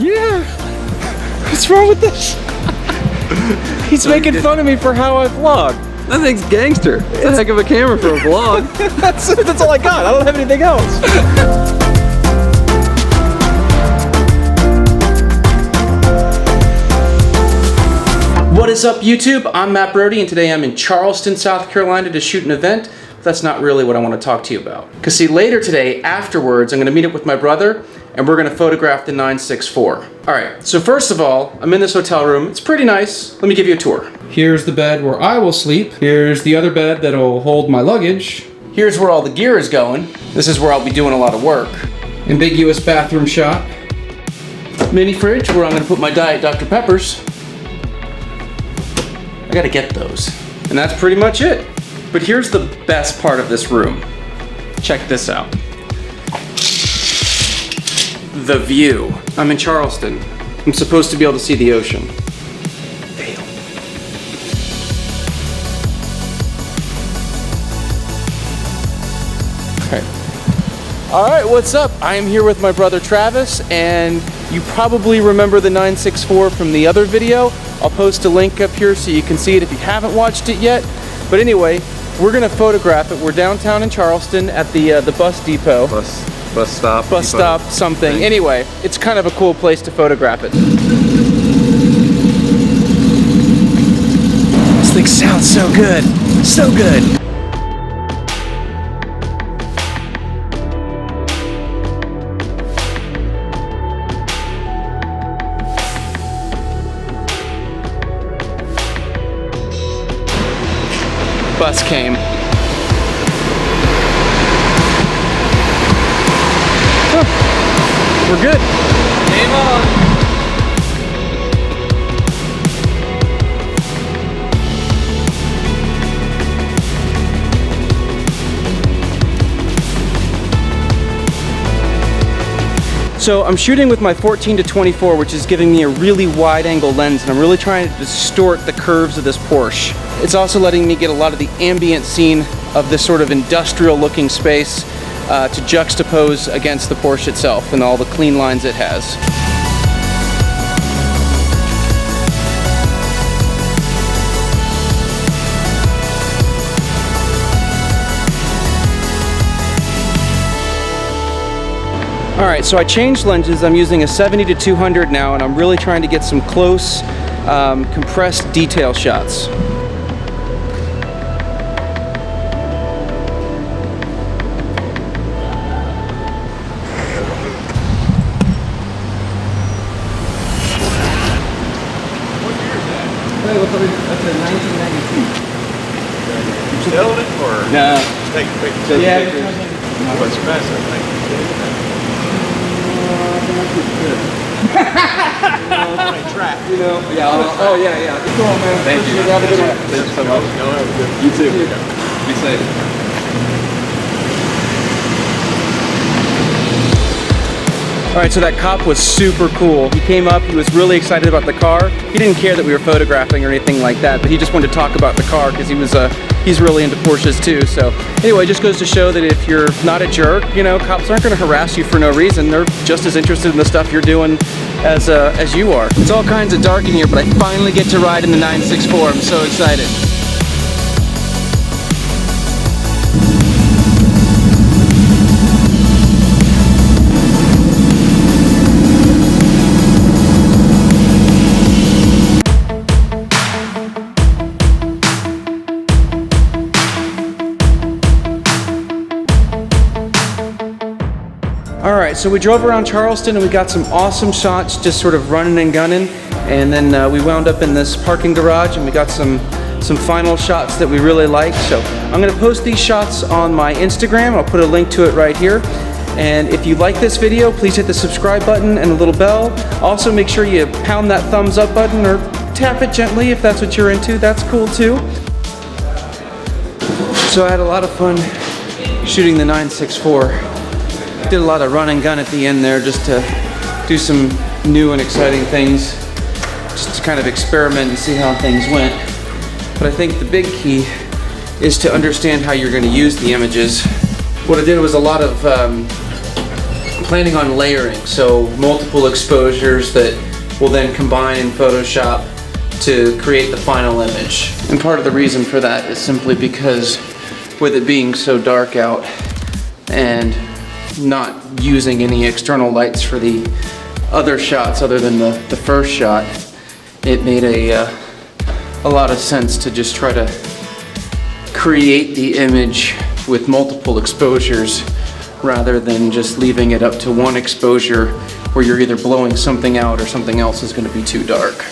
Yeah. What's wrong with this? He's making fun of me for how I vlog. That thing's gangster. It's a heck of a camera for a vlog. that's all I got. I don't have anything else. What is up, YouTube? I'm Matt Brody, and today I'm in Charleston, South Carolina to shoot an event. But that's not really what I want to talk to you about. Because see, later today, afterwards, I'm going to meet up with my brother, and we're going to photograph the 964. Alright, so first of all, I'm in this hotel room. It's pretty nice. Let me give you a tour. Here's the bed where I will sleep. Here's the other bed that'll hold my luggage. Here's where all the gear is going. This is where I'll be doing a lot of work. Ambiguous bathroom shot. Mini fridge where I'm going to put my Diet Dr. Peppers. I gotta get those. And that's pretty much it. But here's the best part of this room. Check this out. The view. I'm in Charleston. I'm supposed to be able to see the ocean. Fail. Okay. Alright, what's up? I am here with my brother Travis, and you probably remember the 964 from the other video. I'll post a link up here so you can see it if you haven't watched it yet. But anyway, we're gonna photograph it. We're downtown in Charleston at the bus depot. Bus stop. Bus stop, something. Anyway, it's kind of a cool place to photograph it. This thing sounds so good. So good. Bus came. Huh. We're good. Game on. So I'm shooting with my 14-24, which is giving me a really wide angle lens, and I'm really trying to distort the curves of this Porsche. It's also letting me get a lot of the ambient scene of this sort of industrial looking space to juxtapose against the Porsche itself and all the clean lines it has. Alright, so I changed lenses. I'm using a 70-200 now, and I'm really trying to get some close, compressed detail shots. That's a 1992. You held it or? No. Just take pictures. Yeah. What's your best, I think? Track. You know, yeah. Oh, yeah, yeah. Come on, man. Thank you. Have a good one. Thanks so much. Y'all have a good one. You too. Be safe. Alright, so that cop was super cool. He came up, he was really excited about the car. He didn't care that we were photographing or anything like that, but he just wanted to talk about the car because he's really into Porsches too. So anyway, it just goes to show that if you're not a jerk, you know, cops aren't going to harass you for no reason. They're just as interested in the stuff you're doing as you are. It's all kinds of dark in here, but I finally get to ride in the 964. I'm so excited. Alright, so we drove around Charleston and we got some awesome shots just sort of running and gunning, and then we wound up in this parking garage and we got some final shots that we really liked. So I'm going to post these shots on my Instagram. I'll put a link to it right here. And if you like this video, please hit the subscribe button and the little bell. Also make sure you pound that thumbs up button or tap it gently if that's what you're into. That's cool too. So I had a lot of fun shooting the 964. Did a lot of run and gun at the end there just to do some new and exciting things, just to kind of experiment and see how things went. But I think the big key is to understand how you're going to use the images. What I did was a lot of planning on layering, so multiple exposures that will then combine in Photoshop to create the final image. And part of the reason for that is simply because with it being so dark out and not using any external lights for the other shots other than the first shot, it made a lot of sense to just try to create the image with multiple exposures rather than just leaving it up to one exposure where you're either blowing something out or something else is going to be too dark.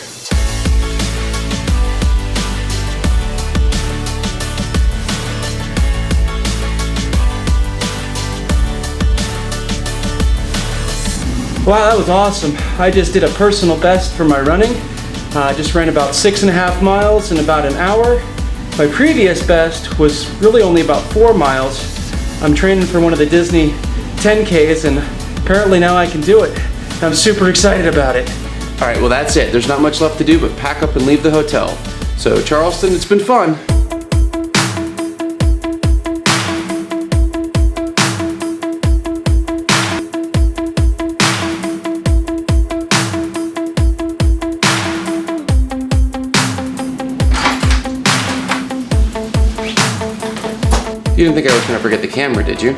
Wow, that was awesome. I just did a personal best for my running. I just ran about 6.5 miles in about an hour. My previous best was really only about 4 miles. I'm training for one of the Disney 10Ks and apparently now I can do it. I'm super excited about it. All right, well that's it. There's not much left to do but pack up and leave the hotel. So Charleston, it's been fun. You didn't think I was gonna forget the camera, did you?